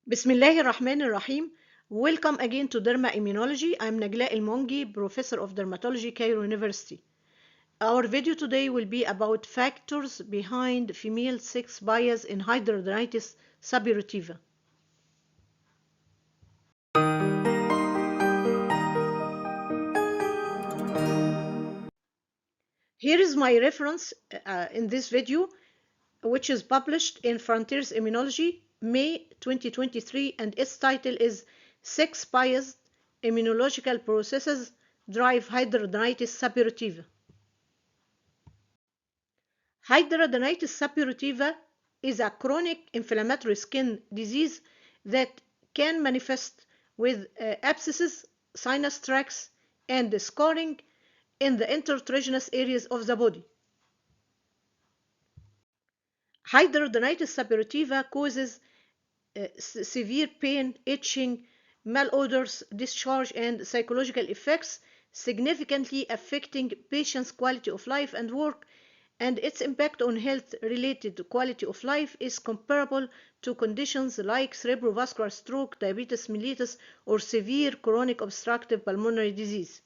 Bismillahir Rahmanir Rahim. Welcome again to Derma Immunology. I'm Naglaa Elmongy, Professor of Dermatology, Cairo University. Our video today will be about factors behind female sex bias in hidradenitis suppurativa. Here is my reference in this video, which is published in Frontiers Immunology, May 2023, and its title is Sex-Biased Immunological Processes Drive Hidradenitis Suppurativa. Hidradenitis suppurativa is a chronic inflammatory skin disease that can manifest with abscesses, sinus tracts, and scarring in the intertriginous areas of the body. Hidradenitis suppurativa causes severe pain, itching, malodors, discharge, and psychological effects, significantly affecting patients' quality of life and work, and its impact on health related to quality of life is comparable to conditions like cerebrovascular stroke, diabetes mellitus, or severe chronic obstructive pulmonary disease.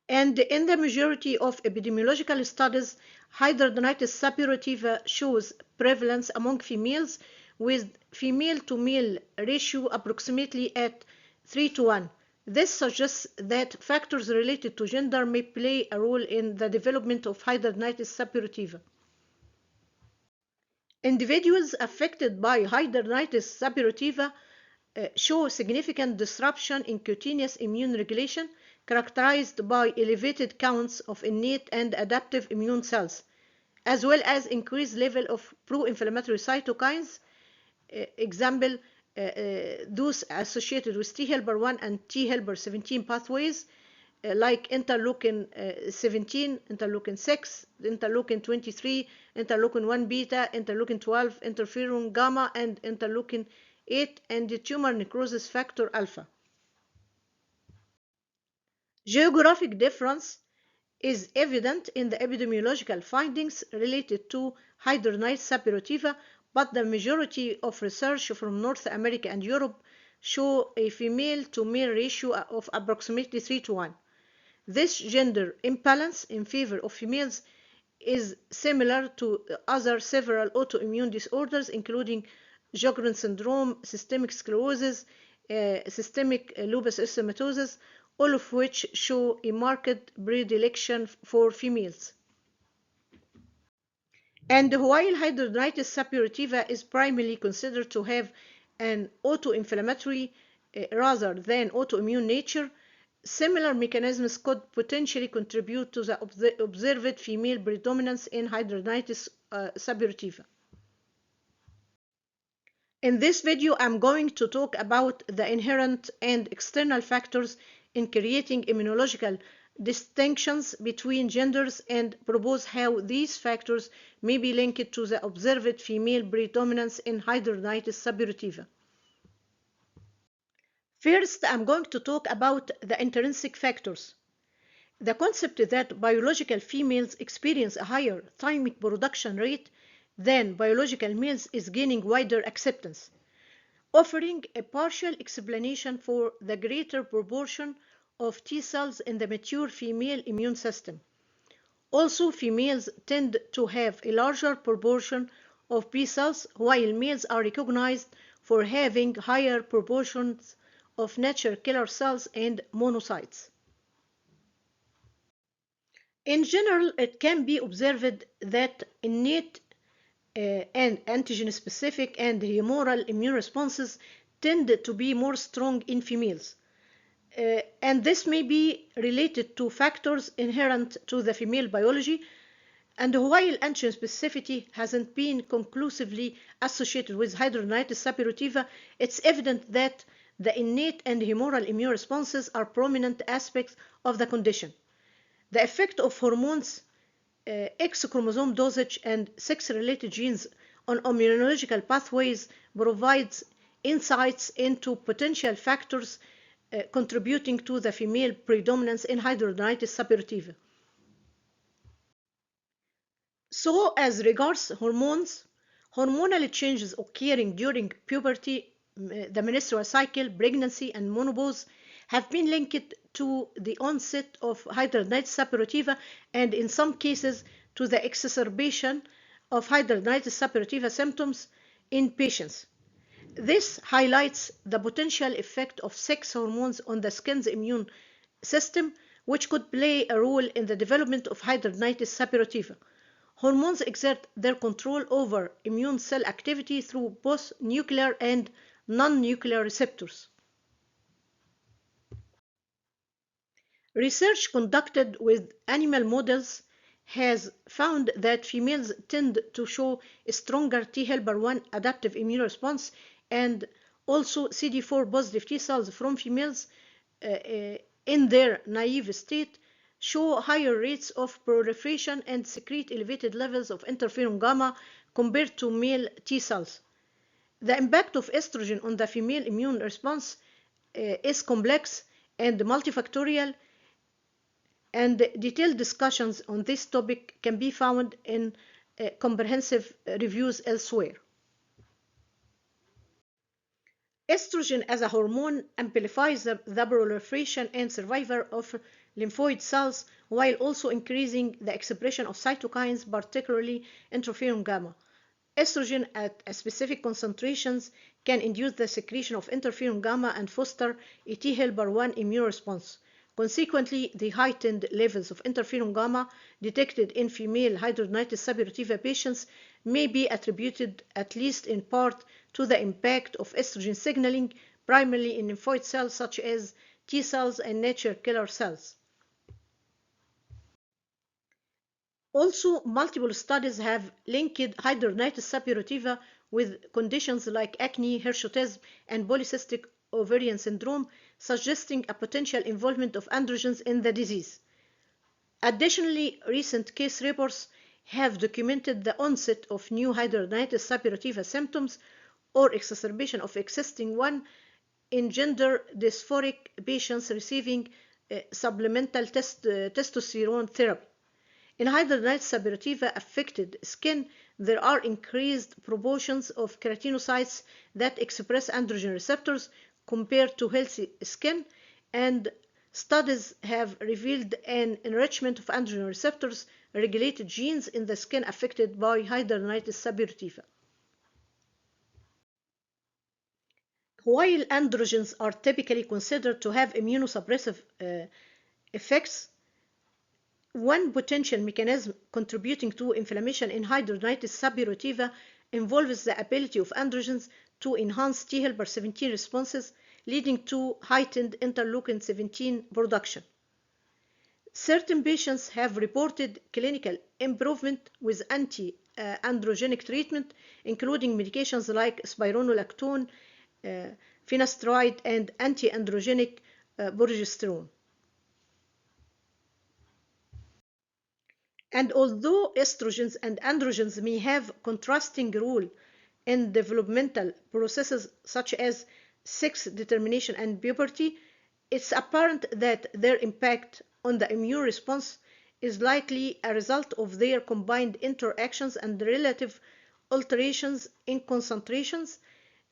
And in the majority of epidemiological studies, hidradenitis suppurativa shows prevalence among females with female-to-male ratio approximately at 3:1. This suggests that factors related to gender may play a role in the development of hidradenitis suppurativa. Individuals affected by hidradenitis suppurativa show significant disruption in cutaneous immune regulation characterized by elevated counts of innate and adaptive immune cells, as well as increased level of pro-inflammatory cytokines, example, those associated with T helper 1 and T helper 17 pathways, like interleukin 17, interleukin 6, interleukin 23, interleukin 1 beta, interleukin 12, interferon gamma, and interleukin 8, and the tumor necrosis factor alpha. Geographic difference is evident in the epidemiological findings related to hidradenitis suppurativa, but the majority of research from North America and Europe show a female-to-male ratio of approximately 3:1. This gender imbalance in favor of females is similar to other several autoimmune disorders, including Sjogren's syndrome, systemic sclerosis, systemic lupus erythematosus, all of which show a marked predilection for females. And while hidradenitis suppurativa is primarily considered to have an autoinflammatory rather than autoimmune nature, similar mechanisms could potentially contribute to the observed female predominance in hidradenitis suppurativa. In this video, I'm going to talk about the inherent and external factors in creating immunological distinctions between genders and propose how these factors may be linked to the observed female predominance in hidradenitis suppurativa. First, I'm going to talk about the intrinsic factors. The concept that biological females experience a higher thymic production rate than biological males is gaining wider acceptance, offering a partial explanation for the greater proportion of T cells in the mature female immune system. Also, females tend to have a larger proportion of B cells, while males are recognized for having higher proportions of natural killer cells and monocytes. In general, it can be observed that innate and antigen-specific and humoral immune responses tend to be more strong in females. And this may be related to factors inherent to the female biology. And while antigen specificity hasn't been conclusively associated with hidradenitis suppurativa, it's evident that the innate and humoral immune responses are prominent aspects of the condition. The effect of hormones, X chromosome dosage, and sex-related genes on immunological pathways provides insights into potential factors contributing to the female predominance in hidradenitis suppurativa. So, as regards hormones, Hormonal changes occurring during puberty, the menstrual cycle, pregnancy, and menopause have been linked to the onset of hidradenitis suppurativa and, in some cases, to the exacerbation of hidradenitis suppurativa symptoms in patients. This highlights the potential effect of sex hormones on the skin's immune system, which could play a role in the development of hidradenitis suppurativa. Hormones exert their control over immune cell activity through both nuclear and non-nuclear receptors. Research conducted with animal models has found that females tend to show a stronger T helper 1 adaptive immune response, and also CD4 positive T cells from females in their naive state show higher rates of proliferation and secrete elevated levels of interferon gamma compared to male T cells. The impact of estrogen on the female immune response is complex and multifactorial, and detailed discussions on this topic can be found in comprehensive reviews elsewhere. Estrogen as a hormone amplifies the proliferation and survival of lymphoid cells while also increasing the expression of cytokines, particularly interferon gamma. Estrogen at specific concentrations can induce the secretion of interferon gamma and foster a T helper 1 immune response. Consequently, the heightened levels of interferon gamma detected in female hidradenitis suppurativa patients may be attributed, at least in part, to the impact of estrogen signaling, primarily in lymphoid cells such as T cells and natural killer cells. Also, multiple studies have linked hidradenitis suppurativa with conditions like acne, hirsutism, and polycystic ovarian syndrome, suggesting a potential involvement of androgens in the disease. Additionally, recent case reports have documented the onset of new hidradenitis suppurativa symptoms or exacerbation of existing one in gender dysphoric patients receiving supplemental testosterone therapy. In hidradenitis suppurativa affected skin, there are increased proportions of keratinocytes that express androgen receptors compared to healthy skin, and studies have revealed an enrichment of androgen receptors regulated genes in the skin affected by hidradenitis suppurativa. While androgens are typically considered to have immunosuppressive effects, one potential mechanism contributing to inflammation in hidradenitis suppurativa involves the ability of androgens to enhance T helper 17 responses, leading to heightened interleukin 17 production. Certain patients have reported clinical improvement with anti-androgenic treatment, including medications like spironolactone, finasteride, and anti-androgenic progesterone. And although estrogens and androgens may have contrasting role in developmental processes such as sex determination and puberty, it's apparent that their impact on the immune response is likely a result of their combined interactions and relative alterations in concentrations,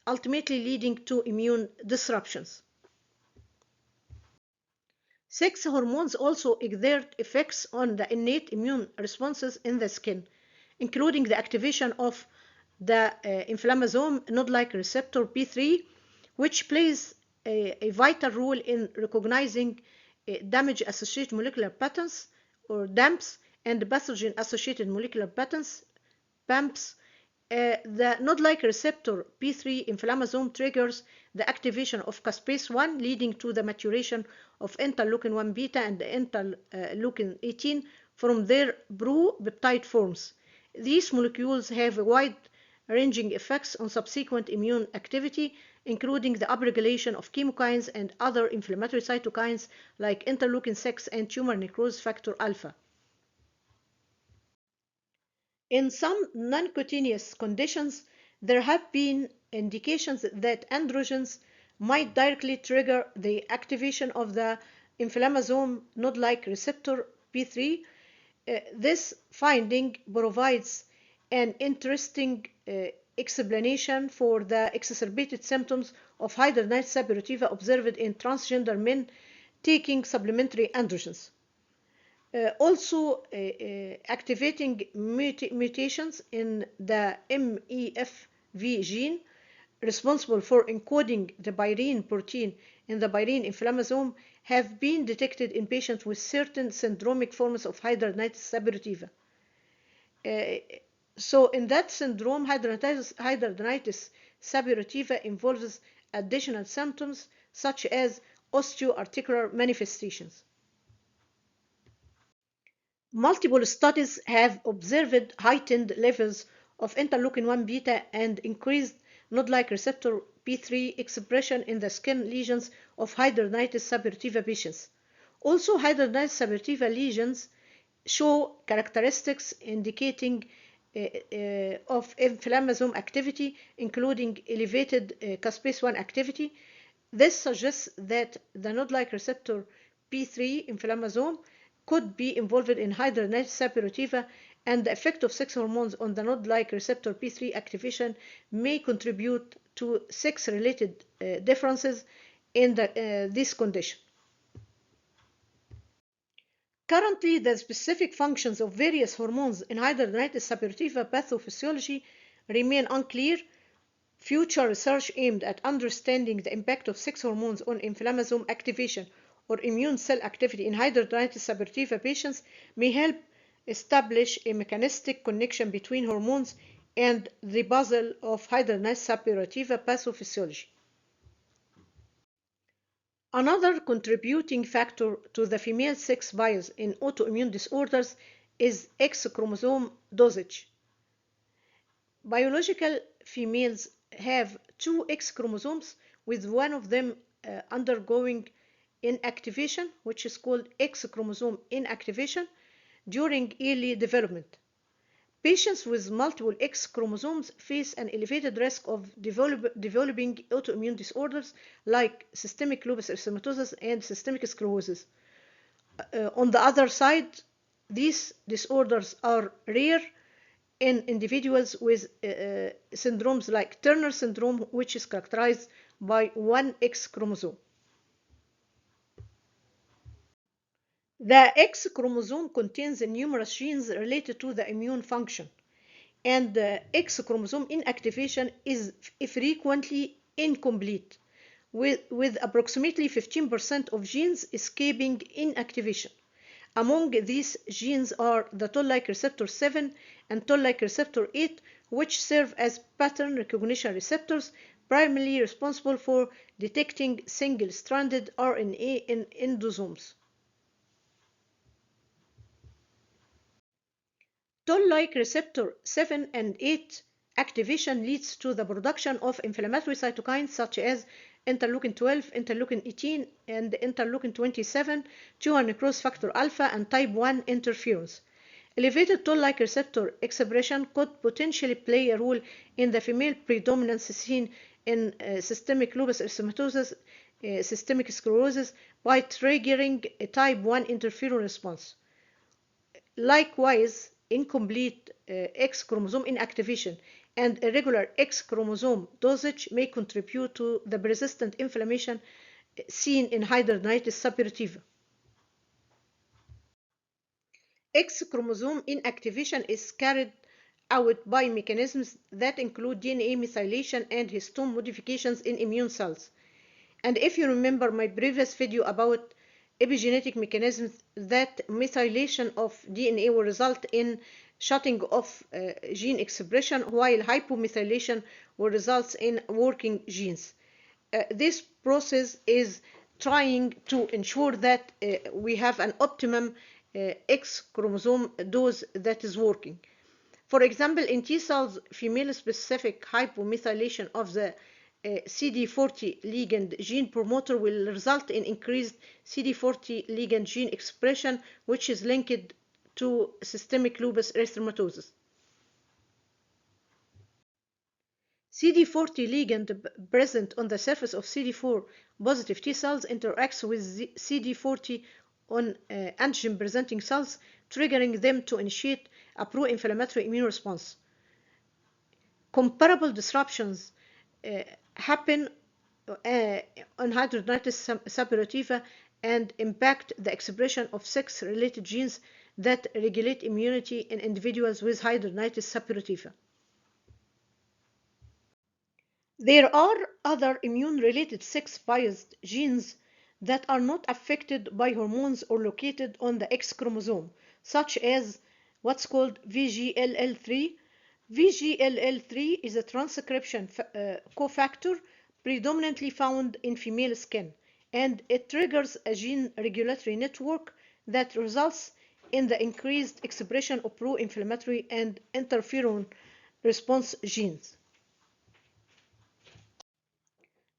ultimately leading to immune disruptions. Sex hormones also exert effects on the innate immune responses in the skin, including the activation of the inflammasome node-like receptor P3, which plays a vital role in recognizing damage-associated molecular patterns, or DAMPs, and pathogen-associated molecular patterns, PAMPs. The node-like receptor P3 inflammasome triggers the activation of caspase-1, leading to the maturation of interleukin-1 beta and interleukin-18 from their pro-peptide forms. These molecules have wide-ranging effects on subsequent immune activity, including the upregulation of chemokines and other inflammatory cytokines like interleukin-6 and tumor necrosis factor alpha. In some non-cutaneous conditions, there have been indications that androgens might directly trigger the activation of the inflammasome node-like receptor P3. This finding provides an interesting explanation for the exacerbated symptoms of hidradenitis suppurativa observed in transgender men taking supplementary androgens. Also, activating mutations in the MEFV gene responsible for encoding the pyrene protein in the pyrene inflammasome have been detected in patients with certain syndromic forms of hidradenitis suppurativa. So in that syndrome, hidradenitis suppurativa involves additional symptoms such as osteoarticular manifestations. Multiple studies have observed heightened levels of interleukin-1 beta and increased node-like receptor P3 expression in the skin lesions of hidradenitis suppurativa patients. Also, hidradenitis suppurativa lesions show characteristics indicating of inflammasome activity, including elevated caspase-1 activity. This suggests that the node-like receptor P3 inflammasome could be involved in hidradenitis suppurativa, and the effect of sex hormones on the node-like receptor P3 activation may contribute to sex-related differences in this condition. Currently, the specific functions of various hormones in hidradenitis suppurativa pathophysiology remain unclear. Future research aimed at understanding the impact of sex hormones on inflammasome activation or immune cell activity in hidradenitis suppurativa patients may help establish a mechanistic connection between hormones and the puzzle of hidradenitis suppurativa pathophysiology. Another contributing factor to the female sex bias in autoimmune disorders is X chromosome dosage. Biological females have two X chromosomes, with one of them undergoing inactivation, which is called X chromosome inactivation, during early development. Patients with multiple X chromosomes face an elevated risk of developing autoimmune disorders like systemic lupus erythematosus and systemic sclerosis. On the other side, these disorders are rare in individuals with syndromes like Turner syndrome, which is characterized by one X chromosome. The X chromosome contains numerous genes related to the immune function, and the X chromosome inactivation is frequently incomplete, with approximately 15% of genes escaping inactivation. Among these genes are the toll-like receptor 7 and toll-like receptor 8, which serve as pattern recognition receptors, primarily responsible for detecting single-stranded RNA in endosomes. Toll-like receptor 7 and 8 activation leads to the production of inflammatory cytokines such as interleukin 12, interleukin 18, and interleukin 27, tumor necrosis factor alpha, and type 1 interferons. Elevated toll-like receptor expression could potentially play a role in the female predominance seen in systemic lupus erythematosus, systemic sclerosis, by triggering a type 1 interferon response. Likewise, incomplete X chromosome inactivation and irregular X chromosome dosage may contribute to the persistent inflammation seen in hidradenitis suppurativa. X chromosome inactivation is carried out by mechanisms that include DNA methylation and histone modifications in immune cells. And if you remember my previous video about epigenetic mechanisms, that methylation of DNA will result in shutting off gene expression, while hypomethylation will result in working genes. This process is trying to ensure that we have an optimum X chromosome dose that is working. For example, in T cells, female-specific hypomethylation of the CD40 ligand gene promoter will result in increased CD40 ligand gene expression, which is linked to systemic lupus erythematosus. CD40 ligand present on the surface of CD4 positive T cells interacts with CD40 on antigen presenting cells, triggering them to initiate a pro-inflammatory immune response. Comparable disruptions happen on hidradenitis suppurativa and impact the expression of sex-related genes that regulate immunity in individuals with hidradenitis suppurativa. There are other immune-related sex-biased genes that are not affected by hormones or located on the X chromosome, such as what's called VGLL3. VGLL3 is a transcription cofactor predominantly found in female skin, and it triggers a gene regulatory network that results in the increased expression of pro-inflammatory and interferon response genes.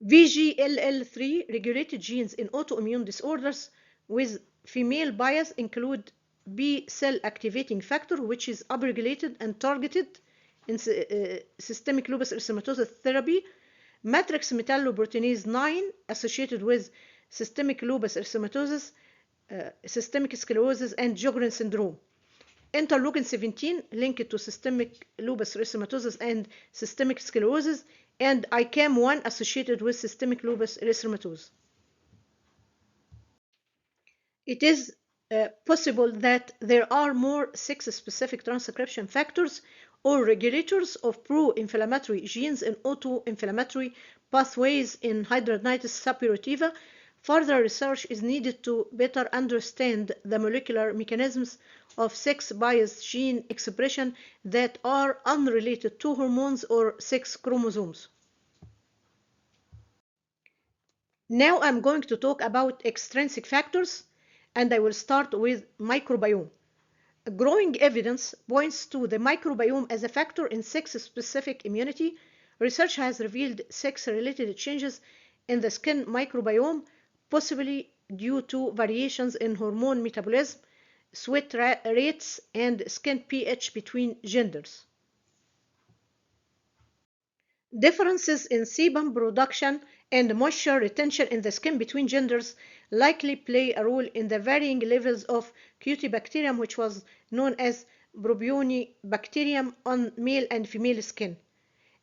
VGLL3 regulated genes in autoimmune disorders with female bias include B cell activating factor, which is upregulated and targeted in systemic lupus erythematosus therapy, matrix metalloproteinase 9 associated with systemic lupus erythematosus, systemic sclerosis, and Sjogren syndrome. Interleukin 17 linked to systemic lupus erythematosus and systemic sclerosis, and ICAM1 associated with systemic lupus erythematosus. It is possible that there are more sex-specific transcription factors or regulators of pro-inflammatory genes in auto-inflammatory pathways in hidradenitis suppurativa. Further research is needed to better understand the molecular mechanisms of sex-biased gene expression that are unrelated to hormones or sex chromosomes. Now I'm going to talk about extrinsic factors, and I will start with microbiome. Growing evidence points to the microbiome as a factor in sex-specific immunity. Research has revealed sex-related changes in the skin microbiome, possibly due to variations in hormone metabolism, sweat rates, and skin pH between genders. Differences in sebum production and moisture retention in the skin between genders likely play a role in the varying levels of Cutibacterium, which was known as Propionibacterium, on male and female skin.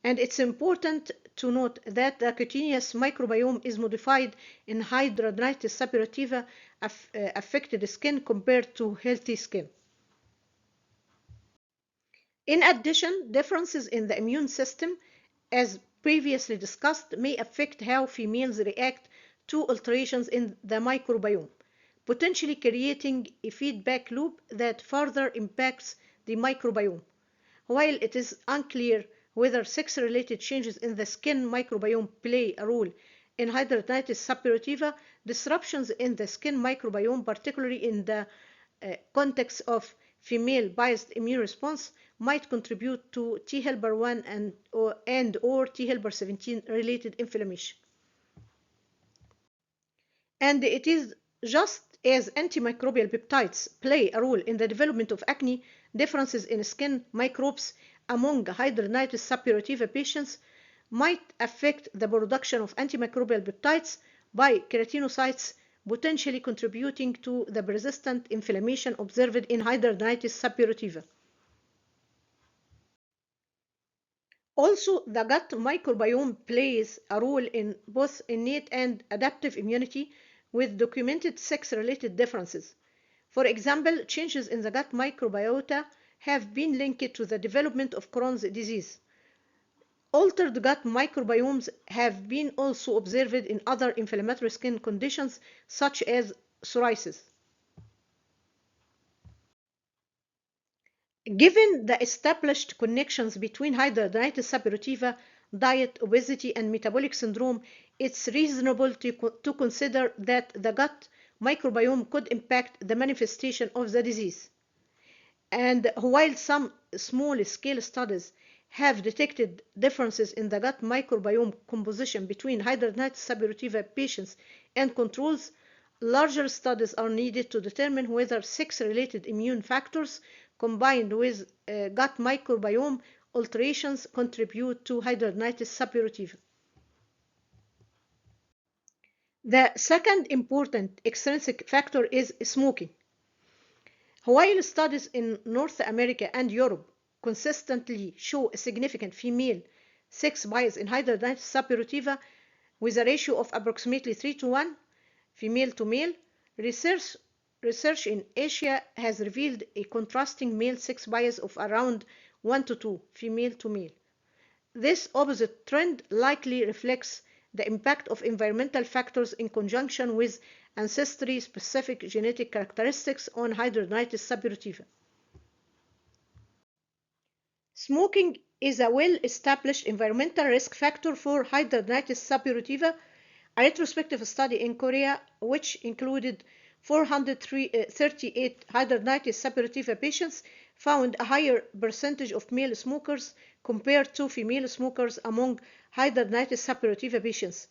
And it's important to note that the cutaneous microbiome is modified in hidradenitis suppurativa affected skin compared to healthy skin. In addition, differences in the immune system, as previously discussed, may affect how females react to alterations in the microbiome, potentially creating a feedback loop that further impacts the microbiome. While it is unclear whether sex-related changes in the skin microbiome play a role in hidradenitis suppurativa, disruptions in the skin microbiome, particularly in the context of female biased immune response, might contribute to T helper 1 and/or T helper 17 related inflammation. And it is just as antimicrobial peptides play a role in the development of acne, differences in skin microbes among hidradenitis suppurativa patients might affect the production of antimicrobial peptides by keratinocytes, potentially contributing to the persistent inflammation observed in hidradenitis suppurativa. Also, the gut microbiome plays a role in both innate and adaptive immunity, with documented sex-related differences. For example, changes in the gut microbiota have been linked to the development of Crohn's disease. Altered gut microbiomes have been also observed in other inflammatory skin conditions, such as psoriasis. Given the established connections between hidradenitis suppurativa, diet, obesity, and metabolic syndrome, it's reasonable to consider that the gut microbiome could impact the manifestation of the disease. And while some small-scale studies have detected differences in the gut microbiome composition between hidradenitis suppurativa patients and controls, larger studies are needed to determine whether sex-related immune factors combined with gut microbiome alterations contribute to hidradenitis suppurativa. The second important extrinsic factor is smoking. While studies in North America and Europe consistently show a significant female sex bias in hidradenitis suppurativa with a ratio of approximately 3 to 1 female to male. Research in Asia has revealed a contrasting male sex bias of around 1 to 2 female to male. This opposite trend likely reflects the impact of environmental factors in conjunction with ancestry-specific genetic characteristics on hidradenitis suppurativa. Smoking is a well-established environmental risk factor for hidradenitis suppurativa. A retrospective study in Korea, which included 438 hidradenitis suppurativa patients, found a higher percentage of male smokers compared to female smokers among hidradenitis suppurativa patients.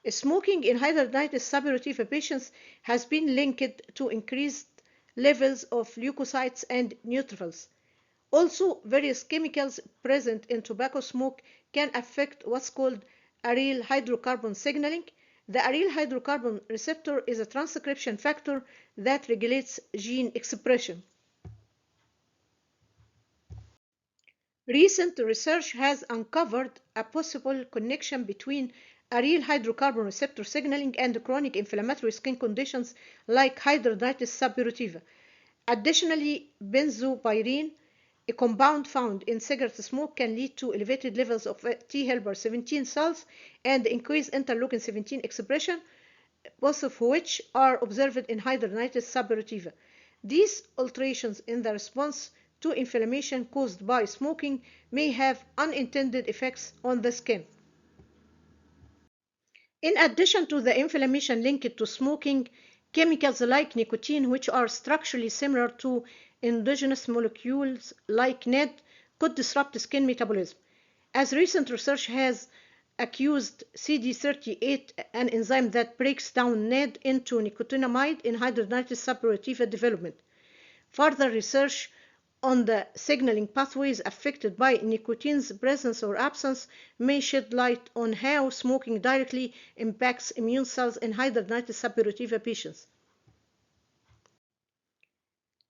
Smoking in hidradenitis suppurativa patients has been linked to increased levels of leukocytes and neutrophils. Also, various chemicals present in tobacco smoke can affect what's called aryl hydrocarbon signaling. The aryl hydrocarbon receptor is a transcription factor that regulates gene expression. Recent research has uncovered a possible connection between aryl hydrocarbon receptor signaling and chronic inflammatory skin conditions like hidradenitis suppurativa. Additionally, benzopyrene, a compound found in cigarette smoke, can lead to elevated levels of T helper 17 cells and increased interleukin 17 expression, both of which are observed in hidradenitis suppurativa. These alterations in the response to inflammation caused by smoking may have unintended effects on the skin. In addition to the inflammation linked to smoking, chemicals like nicotine, which are structurally similar to endogenous molecules like NAD, could disrupt skin metabolism. As recent research has accused CD38, an enzyme that breaks down NAD into nicotinamide in hidradenitis suppurativa development. Further research on the signaling pathways affected by nicotine's presence or absence may shed light on how smoking directly impacts immune cells in hidradenitis suppurativa patients.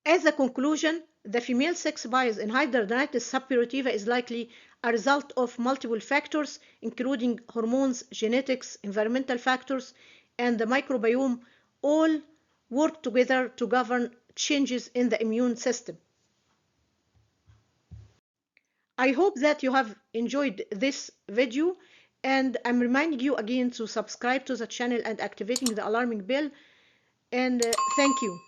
As a conclusion, the female sex bias in hidradenitis suppurativa is likely a result of multiple factors, including hormones, genetics, environmental factors, and the microbiome, all work together to govern changes in the immune system. I hope that you have enjoyed this video, and I'm reminding you again to subscribe to the channel and activating the alarming bell, and thank you.